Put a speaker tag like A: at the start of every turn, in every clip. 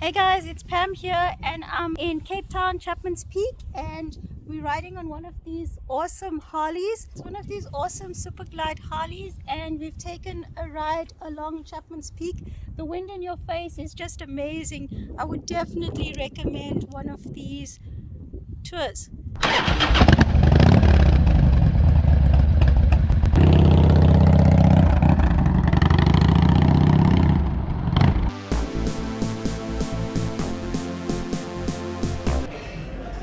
A: Hey guys, it's Pam here and I'm in Cape Town, Chapman's Peak, and we're riding on one of these awesome Harleys. It's one of these awesome super glide Harleys, and we've taken a ride along Chapman's Peak. The wind in your face is just amazing. I would definitely recommend one of these tours.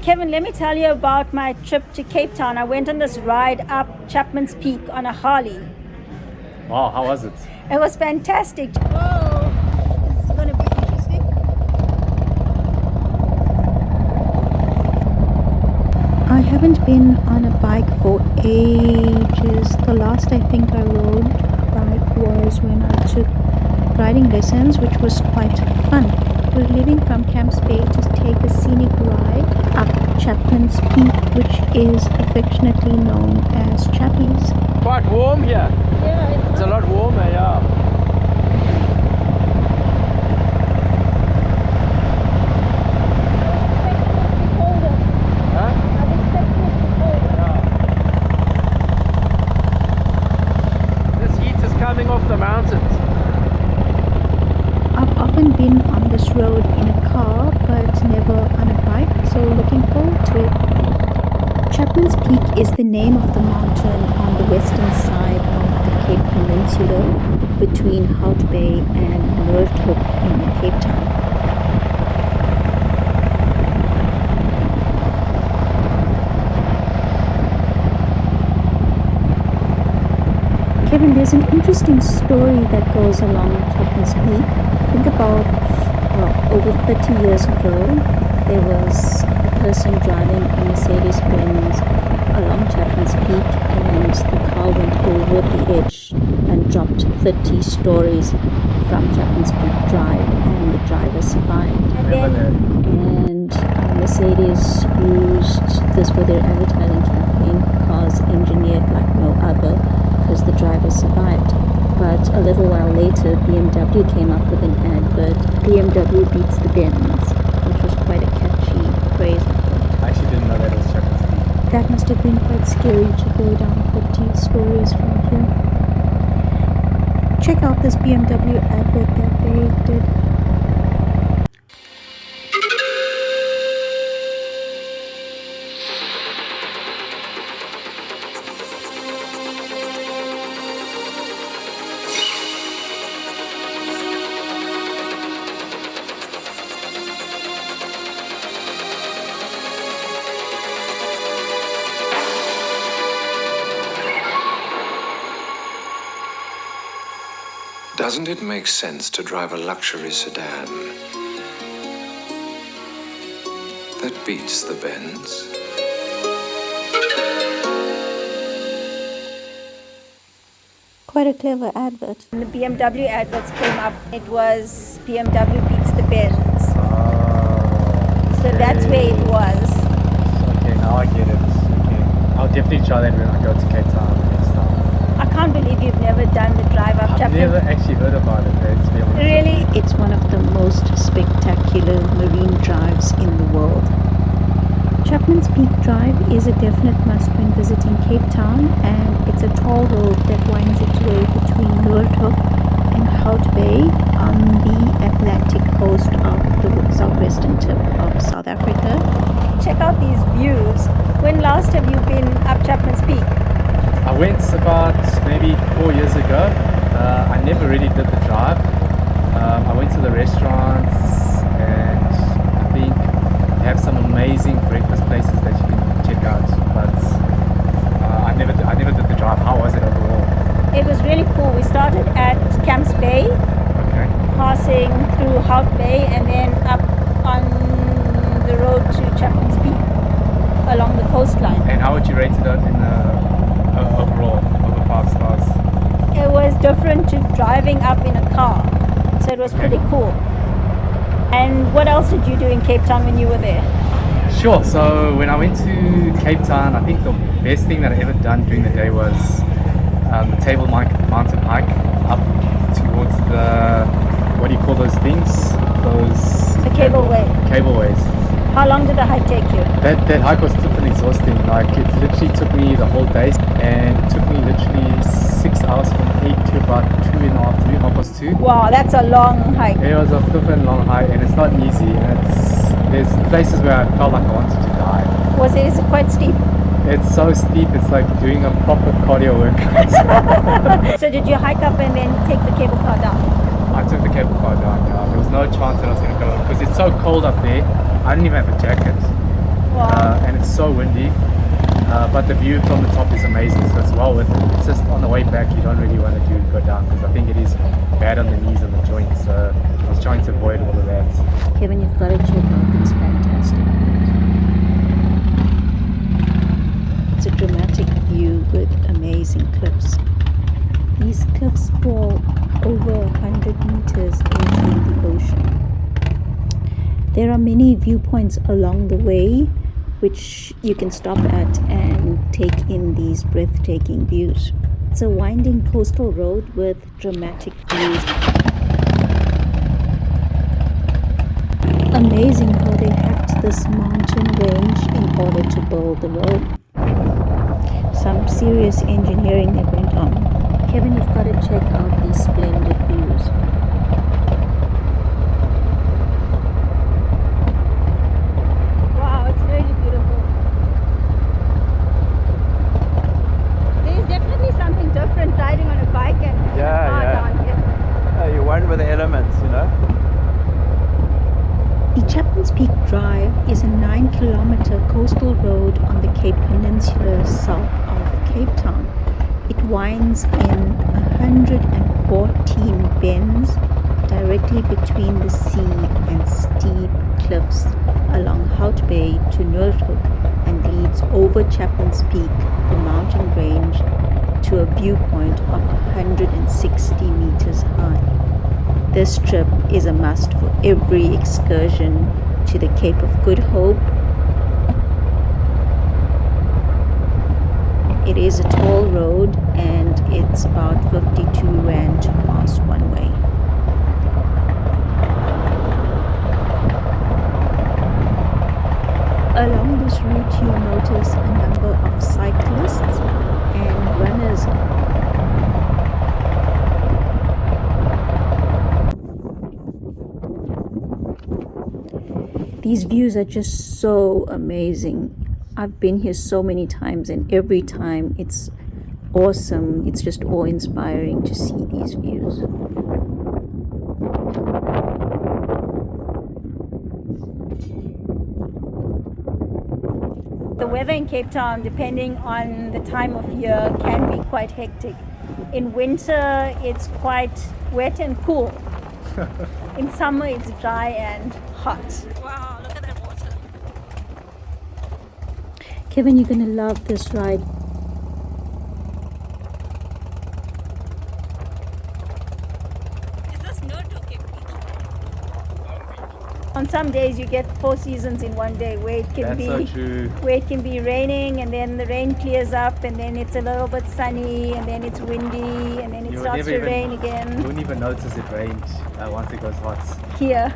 A: Kevin, let me tell you about my trip to Cape Town. I went on this ride up Chapman's Peak on a Harley.
B: Wow, how was it?
A: It was fantastic. Whoa, this is going to be interesting. I haven't been on a bike for ages. The last I think I rode a bike was when I took riding lessons, which was quite fun. We're leaving from Camps Bay to take a scenic ride up Chapman's Peak, which is affectionately known as Chaplains.
B: Quite warm here.
A: Yeah,
B: It's a lot warmer, yeah. Huh? Yeah. This heat is coming off the mountains.
A: I've often been on this road in a car, but never on a bike, so looking forward to it. Chapman's Peak is the name of the mountain on the western side of the Cape Peninsula between Hout Bay and Noordhoek in Cape Town. Kevin, there's an interesting story that goes along Chapman's Peak. Think about over 30 years ago, there was a person driving a Mercedes-Benz along Chapman's Peak, and the car went over the edge and dropped 30 stories from Chapman's Peak Drive, and the driver survived. And Mercedes used this for their advertising campaign, cars engineered like no other, because the driver survived. But a little while later, BMW came up with an advert, BMW beats the Benz, which was quite a catchy phrase.
B: I actually didn't know that was Chapman's Peak.
A: That must have been quite scary to go down 50 stories from here. Check out this BMW advert that they did.
C: Doesn't it make sense to drive a luxury sedan that beats the Benz?
A: Quite a clever advert. When the BMW adverts came up, it was BMW beats the Benz. So that's where it was.
B: Okay, now I get it. Okay. I'll definitely try that when I go to Cape Town next time.
A: I can't believe you've never done the drive up
B: I've
A: Chapman.
B: never actually heard about it.
A: Really? It's one of the most spectacular marine drives in the world. Chapman's Peak Drive is a definite must when visiting Cape Town, and it's a toll road that winds its way between Noordhoek and Hout Bay on the Atlantic coast of the southwestern tip of South Africa. Check out these views. When last have you been up Chapman's Peak?
B: I went about maybe 4 years ago. I never really did the drive. I went to the restaurants, and I think they have some amazing breakfast places that you can check out. But I never did the drive. How was it overall?
A: It was really cool. We started at Camps Bay,
B: Okay.
A: passing through Hout Bay, and then up on the road to Chapman's Peak along the coastline.
B: And how would you rate it out in overall, over 5 stars?
A: It was different to driving up in a car, so it was pretty cool. And what else did you do in Cape Town when you were there?
B: Sure. So when I went to Cape Town, I think the best thing that I ever done during the day was the Table Mountain hike up towards the, what do you call those things? Those cableways.
A: How long did the hike take you?
B: That hike was super exhausting. Like it literally took me the whole day, and it took me literally 6 hours from 8 to about 2:30, 2:30.
A: Wow, that's a long hike.
B: It was a flippin' long hike, and it's not easy. And there's places where I felt like I wanted to die.
A: Is it quite steep?
B: It's so steep. It's like doing a proper cardio workout.
A: So did you hike up and then take the cable car down?
B: I took the cable car down. Yeah, there was no chance that I was going to go because it's so cold up there. I didn't even have a jacket.
A: Wow.
B: And it's so windy. But the view from the top is amazing, so it's well worth it. It's just on the way back you don't really want to go down because I think it is bad on the knees and the joints. So I was trying to avoid all of that.
A: Kevin, you've got to check out these fantastic views. It's a dramatic view with amazing cliffs. These cliffs fall over 100 meters into the ocean. There are many viewpoints along the way which you can stop at and take in these breathtaking views. It's a winding coastal road with dramatic views. Amazing how they hacked this mountain range in order to build the road. Some serious engineering that went on. Kevin, you've got to check out these splendid views. Wow, it's really beautiful. There's definitely something different riding on a bike and down here.
B: You're one with the elements, you know.
A: The Chapman's Peak Drive is a 9-kilometer coastal road on the Cape Peninsula south of Cape Town. It winds in 114 bends directly between the sea and steep cliffs along Hout Bay to Noordhoek and leads over Chapman's Peak, the mountain range, to a viewpoint of 160 meters high. This trip is a must for every excursion to the Cape of Good Hope. It is a toll road and it's about 52 Rand to pass one way. Along this route you'll notice a number of cyclists and runners. These views are just so amazing. I've been here so many times and every time it's awesome. It's just awe-inspiring to see these views. The weather in Cape Town, depending on the time of year, can be quite hectic. In winter, it's quite wet and cool. In summer, it's dry and hot. Wow, look at that water. Kevin, you're going to love this ride. Is this Noordhoek Beach? On some days you get 4 seasons in one day where it can where it can be raining and then the rain clears up and then it's a little bit sunny and then it's windy and then it starts to rain again.
B: You wouldn't even notice it rained once it goes hot.
A: Here.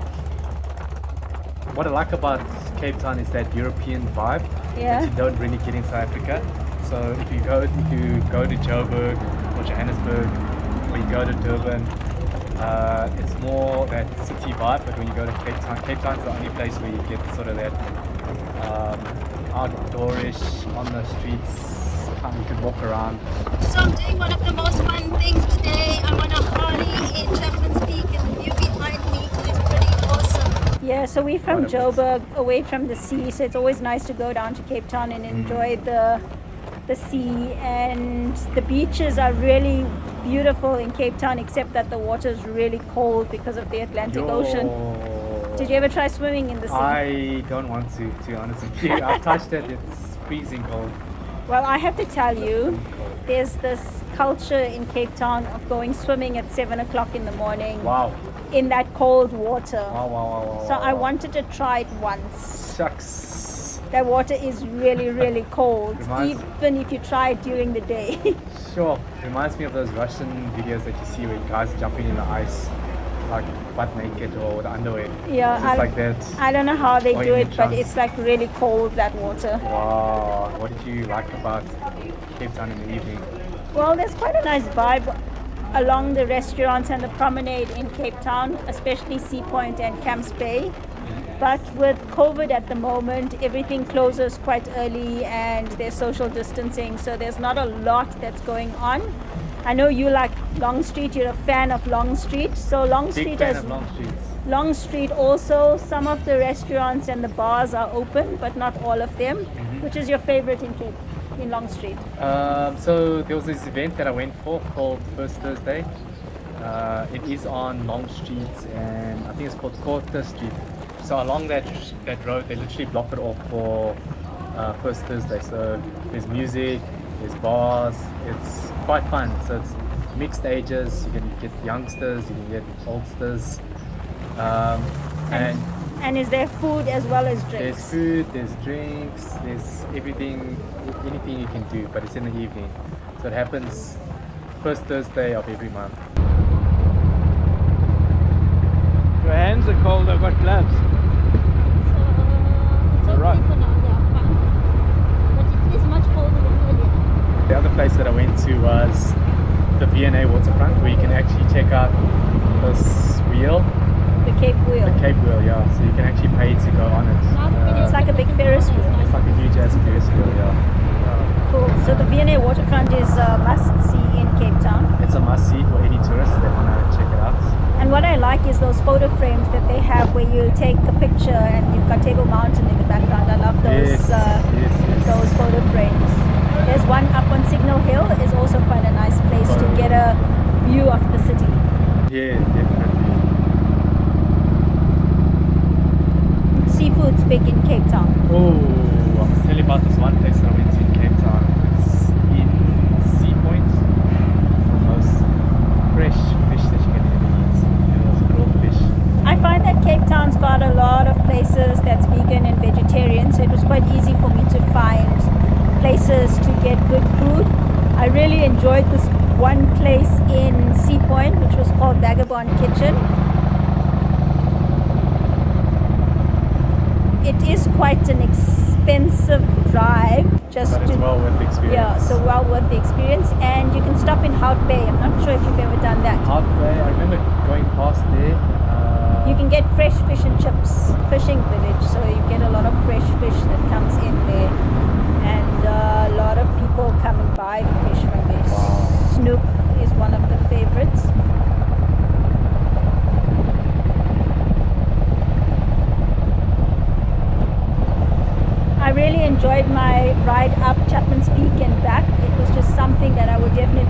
B: What I like about Cape Town is that European vibe that you don't really get in South Africa. So if you go to Joburg or Johannesburg or you go to Durban, it's more that city vibe. But when you go to Cape Town's the only place where you get sort of that outdoorish on the streets. You can walk around.
A: So I'm doing one of the most fun things today. I'm on a Harley in Chapman's Peak and the view behind me is pretty awesome. Yeah, so we're from Joburg, away from the sea, so it's always nice to go down to Cape Town and enjoy the sea, and the beaches are really beautiful in Cape Town, except that the water is really cold because of the Atlantic Ocean. Did you ever try swimming in the sea?
B: I don't want to be honest with you. I've touched it, it's freezing cold.
A: Well, I have to tell you, there's this culture in Cape Town of going swimming at 7 o'clock in the morning.
B: Wow.
A: In that cold water.
B: Wow.
A: So I wanted to try it once.
B: Shucks.
A: That water is really, really cold, even if you try it during the day.
B: Sure. Reminds me of those Russian videos that you see where guys are jumping in the ice. like butt naked or with underwear.
A: Yeah,
B: Just like that.
A: I don't know how they
B: Or
A: do
B: in
A: it, but
B: trunks.
A: it's like really cold, that water.
B: Wow. What did you like about Cape Town in the evening?
A: Well, there's quite a nice vibe along the restaurants and the promenade in Cape Town, especially Sea Point and Camps Bay. But with COVID at the moment, everything closes quite early and there's social distancing, so there's not a lot that's going on. I know you like Long Street, you're a fan of Long Street. So Long
B: Big
A: Street
B: fan
A: has
B: of long streets.
A: Long Street also, some of the restaurants and the bars are open, but not all of them. Which is your favorite in Long Street?
B: So there was this event that I went for called First Thursday. It is on Long Street, and I think it's called Quarter Street. So along that road, they literally blocked it off for First Thursday. So there's music, there's bars. It's quite fun. So it's mixed ages. You can get youngsters, you can get oldsters,
A: And is there food as well as
B: there's
A: drinks?
B: food, there's drinks, there's everything, anything you can do, but it's in the evening. So it happens first Thursday of every month.
D: Your hands are cold, I've got gloves.
A: So
D: Right.
A: for now, yeah, fine. But it is much colder than earlier.
B: The other place that I went to was the Vienna Waterfront, where you can actually check out this wheel,
A: The Cape Wheel.
B: the Cape Wheel, yeah. So you can actually pay to go on it.
A: It's like a big Ferris wheel.
B: It's like a huge ass Ferris wheel, yeah.
A: Cool. So the Vienna Waterfront is a must-see in Cape Town.
B: It's a must-see for any tourists that want to check it out.
A: And what I like is those photo frames that they have where you take a picture and you've got Table Mountain in the background. I love those
B: Yes.
A: those photo frames. There's one up on Signal Hill. Is also quite a nice place to get a view of the city.
B: Yeah, definitely.
A: Seafood's big in Cape Town.
B: Oh, I must tell you about this one place that I went to in Cape Town. It's in Sea Point. The most fresh fish that you can ever eat. It was grilled fish.
A: I find that Cape Town's got a lot of places that's vegan and vegetarian, so it was quite easy for me to find places to get good food. I really enjoyed this one place in Sea Point, which was called Vagabond Kitchen. It is quite an expensive drive just
B: But it's
A: to
B: well worth the experience.
A: yeah, so well worth the experience, and you can stop in Hout Bay. I'm not sure if you've ever done that.
B: Out there, I remember going past there.
A: You can get fresh fish and chips, fishing village, so you get a lot of fresh fish that comes in there, and a lot of people come and buy the fish from there.
B: Wow.
A: Snook is one of the favorites. I really enjoyed my ride up Chapman's Peak and back. It was just something that I would definitely